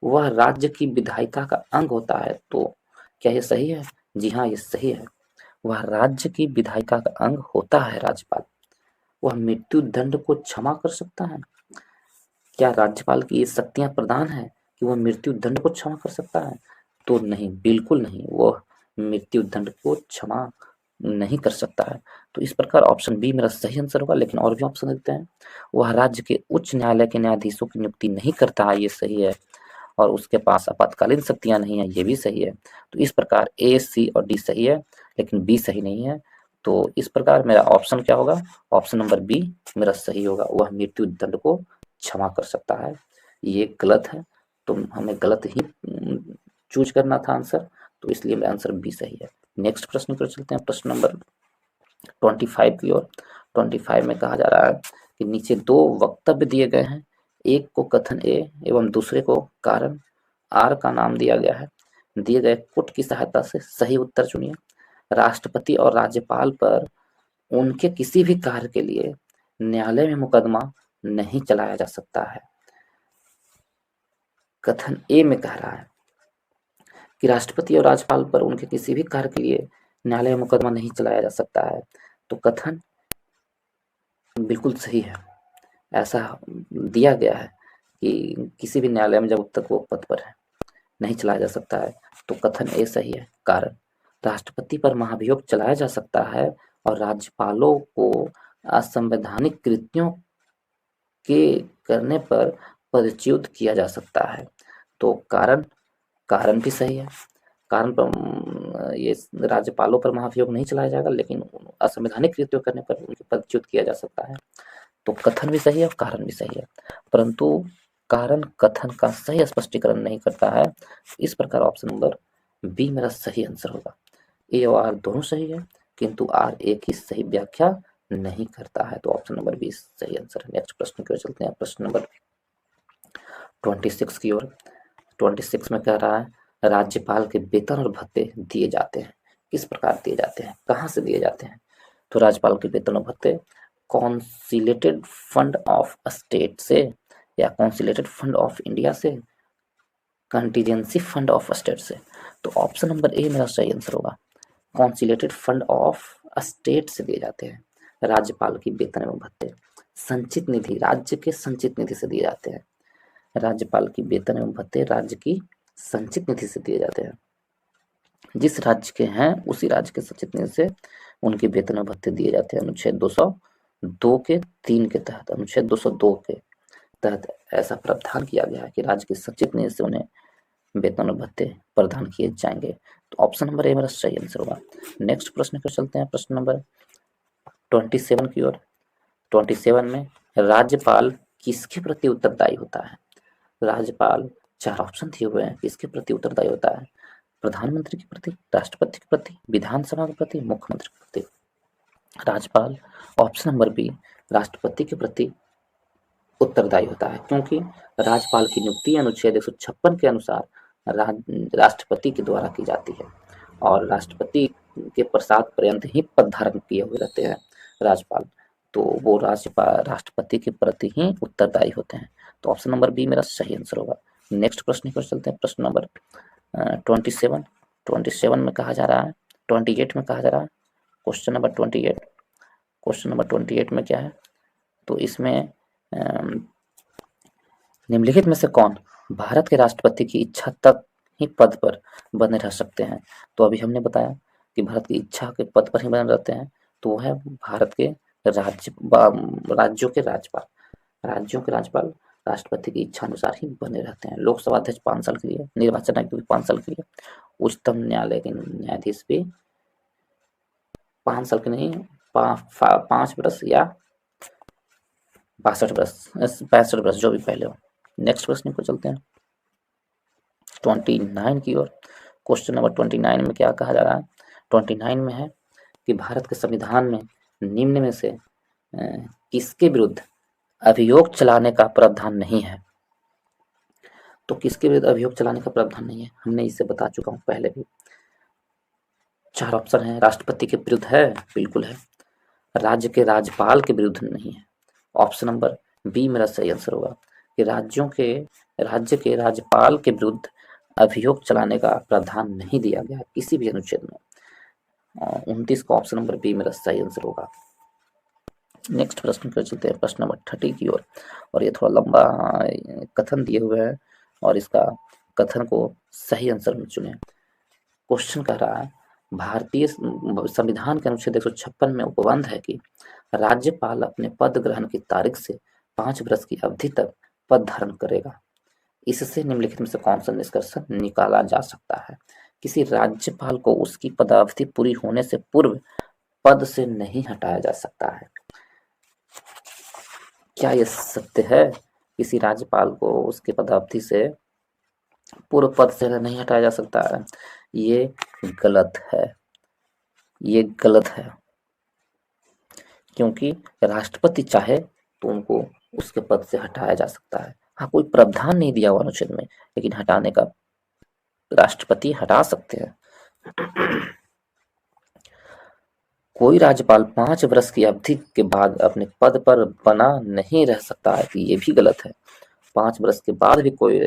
वह राज्य की विधायिका का अंग होता है। तो क्या ये सही है? जी हाँ, ये सही है। वह राज्य की विधायिका का अंग होता है राज्यपाल। वह मृत्यु दंड को क्षमा कर सकता है। क्या राज्यपाल की ये शक्तियां प्रदान है कि वह मृत्यु दंड को क्षमा कर सकता है? तो नहीं, बिल्कुल नहीं, वह मृत्यु दंड को क्षमा नहीं कर सकता है। तो इस प्रकार ऑप्शन बी मेरा सही आंसर होगा। लेकिन और भी ऑप्शन देते हैं। वह राज्य के उच्च न्यायालय के न्यायाधीशों की नियुक्ति नहीं करता है, ये सही है। और उसके पास आपातकालीन शक्तियां नहीं है, ये भी सही है। तो इस प्रकार ए, सी और डी सही है, लेकिन बी सही नहीं है। तो इस प्रकार मेरा ऑप्शन क्या होगा? ऑप्शन नंबर बी मेरा सही होगा, वह मृत्यु दंड को क्षमा कर सकता है। ये गलत है, तो हमें गलत ही चूज करना था आंसर, तो इसलिए मेरा आंसर बी सही है। नेक्स्ट प्रश्न की ओर चलते हैं। प्रश्न नंबर 25 की ओर। 25 में कहा जा रहा है कि नीचे 2 वक्तव्य दिए गए हैं, एक को कथन ए एवं दूसरे को कारण आर का नाम दिया गया है। दिए गए पुट की सहायता से सही उत्तर चुनिए। राष्ट्रपति और राज्यपाल पर उनके किसी भी कार्य के लिए न्यायालय में मुकदमा नहीं चलाया जा सकता है। कथन ए में कह रहा है कि राष्ट्रपति और राज्यपाल पर उनके किसी भी कार्य के लिए न्यायालय में मुकदमा नहीं चलाया जा सकता है। तो कथन बिल्कुल सही है, ऐसा दिया गया है कि किसी भी न्यायालय में जब तक वो पद पर है नहीं चलाया जा सकता है। तो कथन ए सही है। कारण राष्ट्रपति पर महाभियोग चलाया जा सकता है और राज्यपालों को असंवैधानिक कृत्यों के करने पर पदच्युत किया जा सकता है। तो कारण भी सही है। कारण पर ये राज्यपालों पर महाभियोग नहीं चलाया जाएगा, लेकिन असंवैधानिक कृत्यों करने पर उनको पदच्युत किया जा सकता है। तो कथन भी सही है और कारण भी सही है, परंतु कारण कथन का सही स्पष्टीकरण नहीं करता है। इस प्रकार ऑप्शन नंबर बी मेरा सही आंसर होगा। ए और आर दोनों सही है, किंतु आर ए की सही व्याख्या नहीं करता है। तो ऑप्शन नंबर बी सही आंसर है। नेक्स्ट प्रश्न की ओर चलते हैं। प्रश्न नंबर 26 की ओर। 26 में कह रहा है राज्यपाल के वेतन और भत्ते दिए जाते हैं। किस प्रकार दिए जाते हैं, कहाँ से दिए जाते हैं? तो राज्यपाल के वेतन और भत्ते कॉन्सिलेटेड फंड ऑफ स्टेट से, या कॉन्सिलेटेड फंड ऑफ इंडिया से, कंटीजेंसी फंड ऑफ स्टेट से। तो ऑप्शन नंबर ए मेरा सही आंसर होगा, कॉन्सिलेटेड फंड ऑफ स्टेट से दिए जाते हैं राज्यपाल की वेतन एवं भत्ते। संचित निधि, राज्य के संचित निधि से दिए जाते हैं। राज्यपाल की वेतन एवं भत्ते राज्य की संचित निधि से दिए जाते हैं। जिस राज्य के हैं उसी राज्य के संचित निधि से उनके वेतन और भत्ते दिए जाते हैं। अनुच्छेद 202 के 3 के तहत, अनुच्छेद 202 के तहत ऐसा प्रावधान किया गया है कि राज्य के संचित निधि से उन्हें वेतन और भत्ते प्रदान किए जाएंगे। तो ऑप्शन नंबर ए मेरा सही आंसर होगा। नेक्स्ट प्रश्न पर चलते हैं, प्रश्न नंबर 27 की ओर। 27 में राज्यपाल किसके प्रति उत्तरदायी होता है? राज्यपाल, 4 ऑप्शन दिए हुए हैं, किसके प्रति उत्तरदायी होता है? प्रधानमंत्री के प्रति, राष्ट्रपति के प्रति, विधानसभा के प्रति, मुख्यमंत्री के प्रति। राज्यपाल ऑप्शन नंबर बी, राष्ट्रपति के प्रति उत्तरदायी होता है, क्योंकि राज्यपाल की नियुक्ति अनुच्छेद 156 के अनुसार राष्ट्रपति के द्वारा की जाती है और राष्ट्रपति के प्रसाद पर्यंत ही पद धारण किए हुए रहते हैं राज्यपाल, तो वो राष्ट्रपति के प्रति ही उत्तरदायी होते हैं। तो ऑप्शन नंबर बी मेरा सही आंसर होगा। नेक्स्ट प्रश्न पर चलते हैं, प्रश्न नंबर 27 में कहा जा रहा है, 28 में कहा जा रहा है, क्वेश्चन नंबर 28। क्वेश्चन नंबर 28 में क्या है? तो इसमें निम्नलिखित में से कौन भारत के राष्ट्रपति की इच्छा तक ही पद पर बने रह सकते हैं? तो अभी हमने बताया कि भारत की इच्छा के पद पर ही बने रहते हैं, तो वो है भारत के राज्यों के राज्यपाल। राज्यों के राज्यपाल राष्ट्रपति की इच्छा अनुसार ही बने रहते हैं। लोकसभा अध्यक्ष 5 साल के लिए, निर्वाचन आयुक्त भी 5 साल के लिए, उच्चतम न्यायालय के न्यायाधीश भी 5 साल के नहीं, 5 वर्ष या 65 वर्ष जो भी पहले हो। नेक्स्ट प्रश्न को चलते हैं 29 की ओर। क्वेश्चन नंबर 29 में क्या कहा जा रहा है? 29 में है कि भारत के संविधान में निम्न में से किसके विरुद्ध अभियोग चलाने का प्रावधान नहीं है? तो किसके विरुद्ध अभियोग चलाने का प्रावधान नहीं है? हमने इसे बता चुका हूँ पहले भी। 4 ऑप्शन है। राष्ट्रपति के विरुद्ध है, बिल्कुल है। राज्य के राज्यपाल के विरुद्ध नहीं है। ऑप्शन नंबर बी मेरा सही आंसर होगा कि राज्य के राज्यपाल के विरुद्ध अभियोग चलाने का प्रावधान नहीं दिया गया किसी भी अनुच्छेद में। 29 का ऑप्शन नंबर बी मेरा सही आंसर होगा। नेक्स्ट प्रश्न पर चलते हैं, प्रश्न नंबर 30 की ओर। और ये थोड़ा लंबा कथन दिए हुए हैं और इसका कथन को सही आंसर में चुने। क्वेश्चन कह रहा है भारतीय संविधान के अनुच्छेद 156 में उपबंध है कि राज्यपाल अपने पद ग्रहण की तारीख से 5 वर्ष की अवधि तक पद धारण करेगा। इससे निम्नलिखित में से कौन सा निष्कर्ष निकाला जा सकता है? किसी राज्यपाल को उसकी पदावधि पूरी होने से पूर्व पद से नहीं हटाया जा सकता है। क्या यह सत्य है? किसी राज्यपाल को उसके पदावधि से पूर्व पद से नहीं हटाया जा सकता है? ये गलत है, ये गलत है, क्योंकि राष्ट्रपति चाहे तो उनको उसके पद से हटाया जा सकता है। हाँ, कोई प्रावधान नहीं दिया हुआ अनुच्छेद में, लेकिन हटाने का राष्ट्रपति हटा सकते हैं। कोई राज्यपाल 5 वर्ष की अवधि के बाद अपने पद पर बना नहीं रह सकता है, तो ये भी गलत है। 5 वर्ष के बाद भी कोई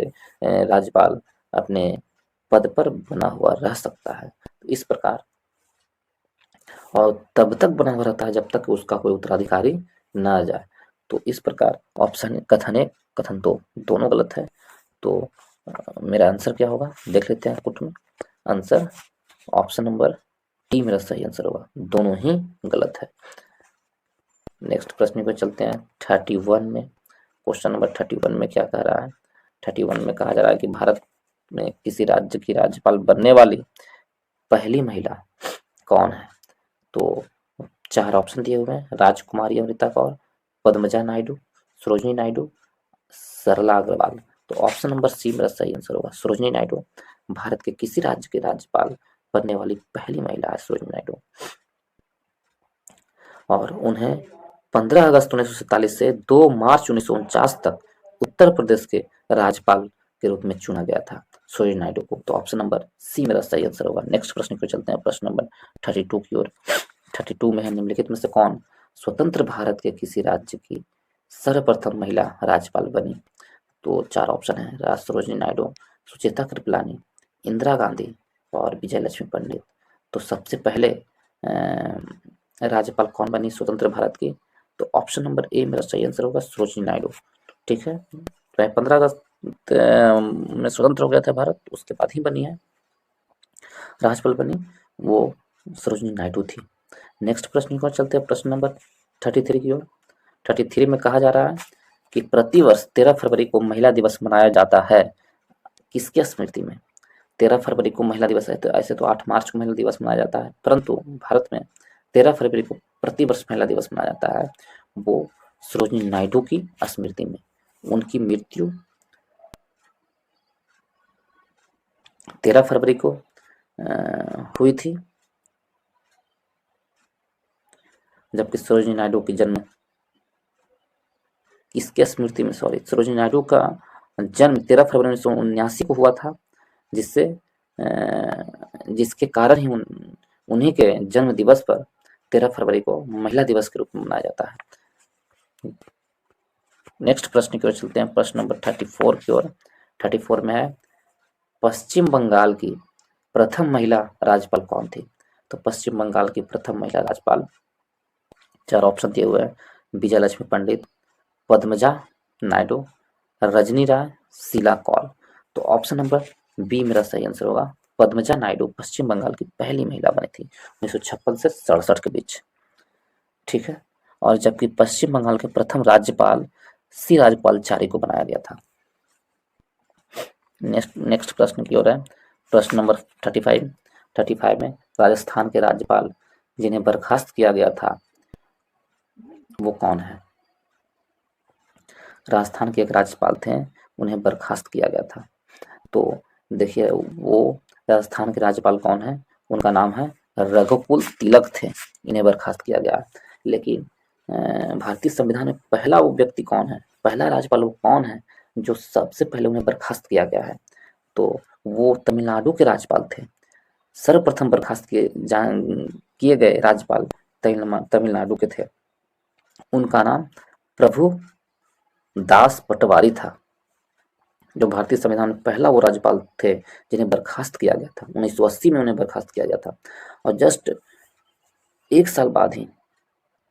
राज्यपाल अपने पद पर बना हुआ रह सकता है। तो इस प्रकार, और तब तक बना हुआ रहता है जब तक उसका कोई उत्तराधिकारी ना आ जाए। तो इस प्रकार ऑप्शन कथन 1 कथन 2 दोनों गलत है। तो मेरा आंसर क्या होगा देख लेते हैं पुट में। आंसर ऑप्शन नंबर डी मेरा सही आंसर होगा, दोनों ही गलत है। नेक्स्ट प्रश्न पर चलते हैं 31 में। क्वेश्चन नंबर 31 में क्या कह रहा है? 31 में कहा जा रहा है कि भारत में किसी राज्य की राज्यपाल बनने वाली पहली महिला कौन है? तो 4 ऑप्शन दिए हुए हैं। राजकुमारी अमृता कौर, पद्मजा नायडू, सरोजिनी नायडू, सरला अग्रवाल। तो ऑप्शन नंबर सी मेरा सही आंसर होगा, सरोजिनी नायडू। भारत के किसी राज्य के राज्यपाल बनने वाली पहली महिला है सरोजिनी नायडू, और उन्हें 15 अगस्त 1947 से 2 मार्च 1949 तक उत्तर प्रदेश के राज्यपाल के रूप में चुना गया था सरोजिनी नायडू को। तो ऑप्शन नंबर सी मेरा सही आंसर होगा। नेक्स्ट प्रश्न को चलते हैं, प्रश्न नंबर 32 की ओर। 32 में है निम्नलिखित में से कौन स्वतंत्र भारत के किसी राज्य की सर्वप्रथम महिला राज्यपाल बनी? तो 4 ऑप्शन है। सरोजिनी नायडू, सुचेता कृपलानी, इंदिरा गांधी और विजय लक्ष्मी पंडित। तो सबसे पहले राज्यपाल कौन बनी स्वतंत्र भारत की? तो ऑप्शन नंबर ए मेरा सही आंसर होगा सरोजिनी नायडू। ठीक है, 15 अगस्त में स्वतंत्र हो गया था भारत, उसके बाद ही बनी है राज्यपाल बनी वो सरोजिनी नायडू थी। नेक्स्ट प्रश्न की ओर चलते हैं, प्रश्न नंबर 33 की ओर। 33 में कहा जा रहा है कि प्रतिवर्ष 13 फरवरी को महिला दिवस मनाया जाता है, किसके स्मृति में? 13 फरवरी को महिला दिवस है, तो ऐसे तो 8 मार्च को महिला दिवस मनाया जाता है, परंतु भारत में 13 फरवरी को प्रतिवर्ष महिला दिवस मनाया जाता है, वो सरोजिनी नायडू की स्मृति में। उनकी मृत्यु 13 फरवरी को हुई थी, जबकि सरोजिनी नायडू की जन्म किसके स्मृति में, सॉरी, सरोजिनी नायडू का जन्म 13 फरवरी 1979 को हुआ था, जिससे जिसके कारण ही उन्हीं के जन्म दिवस पर 13 फरवरी को महिला दिवस के रूप में मनाया जाता है। नेक्स्ट प्रश्न की ओर चलते हैं, प्रश्न नंबर 34 की ओर। 34 में है, पश्चिम बंगाल की प्रथम महिला राज्यपाल कौन थी? तो पश्चिम बंगाल की प्रथम महिला राज्यपाल, 4 ऑप्शन दिए हुए हैं, विजय लक्ष्मी पंडित, पद्मजा नायडू, रजनी राय, शीला कौल। तो ऑप्शन नंबर बी मेरा सही आंसर होगा, पद्मजा नायडू पश्चिम बंगाल की पहली महिला बनी थी 1956 से 67 के बीच। ठीक है, और जबकि पश्चिम बंगाल के प्रथम राज्यपाल सी राज्यपालाचारी को बनाया गया था। नेक्स्ट प्रश्न की ओर है, प्रश्न नंबर 35 में राजस्थान के राज्यपाल जिन्हें बर्खास्त किया गया था वो कौन है? राजस्थान के एक राज्यपाल थे, उन्हें बर्खास्त किया गया था। तो देखिए वो राजस्थान के राज्यपाल कौन है, उनका नाम है रघुकुल तिलक थे, इन्हें बर्खास्त किया गया। लेकिन भारतीय संविधान में पहला वो व्यक्ति कौन है, पहला राज्यपाल वो कौन है जो सबसे पहले उन्हें बर्खास्त किया गया है? तो वो तमिलनाडु के राज्यपाल थे। सर्वप्रथम बर्खास्त किए गए राज्यपाल तमिलनाडु के थे, उनका नाम प्रभु दास पटवारी था, जो भारतीय संविधान में पहला वो राज्यपाल थे जिन्हें बर्खास्त किया गया था। 1980 में उन्हें बर्खास्त किया गया था, और जस्ट एक साल बाद ही,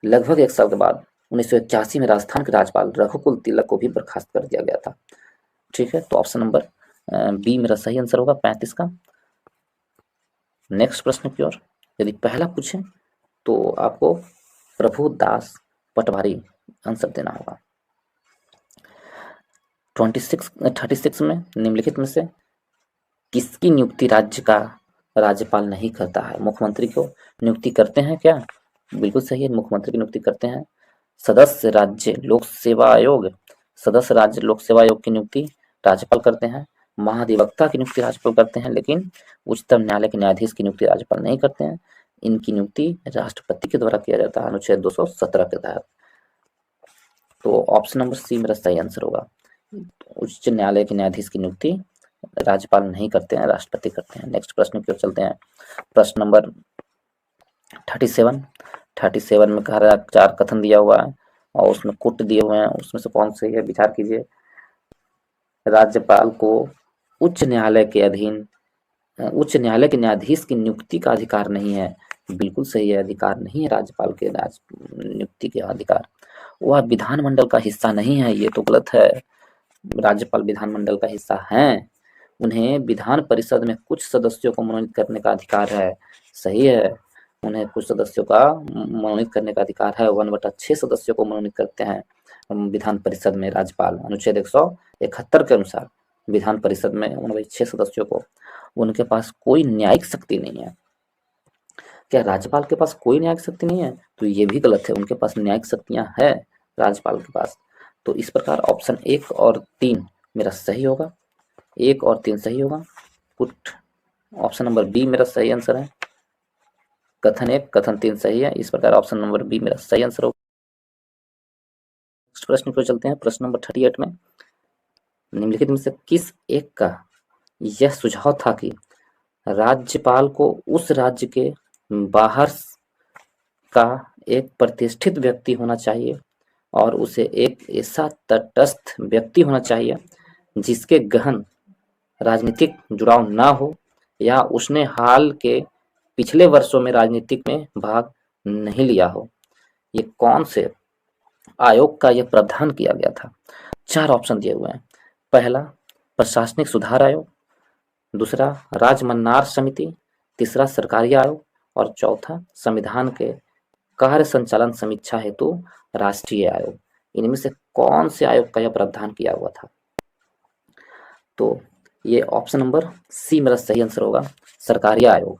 लगभग एक साल के बाद 1981 में राजस्थान के राज्यपाल रघुकुल तिलक को भी बर्खास्त कर दिया गया था। ठीक है, तो ऑप्शन नंबर बी मेरा सही आंसर होगा 35 का। नेक्स्ट प्रश्न की ओर, यदि पहला पूछें तो आपको प्रभु दास पटवारी आंसर देना होगा। 36 में निम्नलिखित में से किसकी नियुक्ति राज्य का राज्यपाल नहीं करता है? मुख्यमंत्री को नियुक्ति करते हैं क्या? बिल्कुल सही है, मुख्यमंत्री की नियुक्ति करते हैं। सदस्य राज्य लोक सेवा आयोग, सदस्य राज्य लोक सेवा आयोग की नियुक्ति राज्यपाल करते हैं। महाधिवक्ता की नियुक्ति राज्यपाल करते हैं, लेकिन उच्चतम न्यायालय के न्यायाधीश की नियुक्ति राज्यपाल नहीं करते हैं। इनकी नियुक्ति राष्ट्रपति के द्वारा किया जाता है अनुच्छेद 217 के तहत। तो ऑप्शन नंबर सी मेरा सही आंसर होगा, उच्च न्यायालय के न्यायाधीश की नियुक्ति राज्यपाल नहीं करते हैं, राष्ट्रपति करते हैं। नेक्स्ट प्रश्न की ओर चलते हैं, प्रश्न नंबर 37 में कह रहा है 4 कथन दिया हुआ है और उसमें कुट दिए हुए हैं, उसमें से कौन सही है विचार कीजिए। राज्यपाल को उच्च न्यायालय के न्यायाधीश की नियुक्ति का अधिकार नहीं है। बिल्कुल सही है, अधिकार नहीं है राज्यपाल के नियुक्ति के अधिकार। वह विधानमंडल का हिस्सा नहीं है, ये तो गलत है। राज्यपाल विधानमंडल का हिस्सा हैं, उन्हें विधान परिषद में कुछ सदस्यों को मनोनीत करने का अधिकार है। सही है, उन्हें कुछ सदस्यों का मनोनीत करने का अधिकार है। 1/6 सदस्यों को मनोनीत करते हैं विधान परिषद में राज्यपाल, अनुच्छेद 171 के अनुसार विधान परिषद में 1/6 सदस्यों को। उनके पास कोई न्यायिक शक्ति नहीं है। क्या राज्यपाल के पास कोई न्यायिक शक्ति नहीं है? तो ये भी गलत है, उनके पास न्यायिक शक्तियां है राज्यपाल के पास। तो इस प्रकार ऑप्शन 1 और 3 मेरा सही होगा, 1 और 3 सही होगा। पुट ऑप्शन नंबर बी मेरा सही आंसर है। कथन 1 कथन 3 सही है, इस प्रकार ऑप्शन नंबर बी मेरा सही आंसर होगा। नेक्स्ट प्रश्न पर चलते हैं, प्रश्न नंबर 38 में निम्नलिखित में से किस एक का यह सुझाव था कि राज्यपाल को उस राज्य के बाहर का एक प्रतिष्ठित व्यक्ति होना चाहिए और उसे एक ऐसा तटस्थ व्यक्ति होना चाहिए जिसके गहन राजनीतिक जुड़ाव ना हो या उसने हाल के पिछले वर्षों में राजनीतिक में भाग नहीं लिया हो। ये कौन से आयोग का यह प्रावधान किया गया था। 4 ऑप्शन दिए हुए हैं। पहला प्रशासनिक सुधार आयोग, दूसरा राजमन्नार समिति, तीसरा सरकारी आयोग और चौथा संविधान के कार्य संचालन समीक्षा हेतु राष्ट्रीय आयोग। इनमें से कौन से आयोग का यह प्रावधान किया हुआ था? तो ये ऑप्शन नंबर सी मेरा सही आंसर होगा, सरकारी आयोग।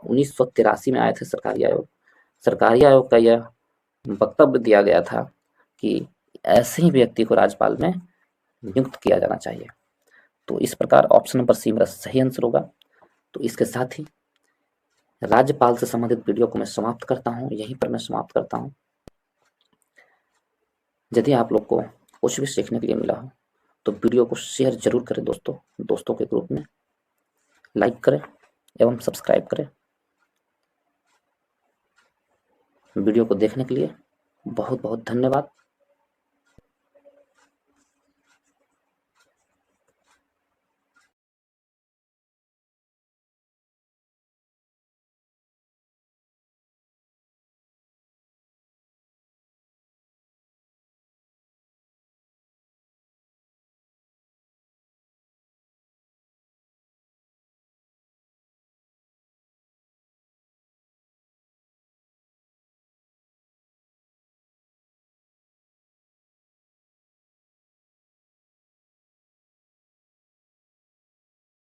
1983 में आए थे सरकारी आयोग। सरकारी आयोग का यह वक्तव्य दिया गया था कि ऐसे ही व्यक्ति को राज्यपाल में नियुक्त किया जाना चाहिए। तो इस प्रकार ऑप्शन नंबर सी मेरा सही आंसर होगा। तो इसके साथ ही राज्यपाल से संबंधित वीडियो को मैं समाप्त करता हूँ, यहीं पर मैं समाप्त करता हूँ। यदि आप लोग को कुछ भी सीखने के लिए मिला हो तो वीडियो को शेयर जरूर करें दोस्तों के ग्रुप में, लाइक करें एवं सब्सक्राइब करें। वीडियो को देखने के लिए बहुत बहुत धन्यवाद।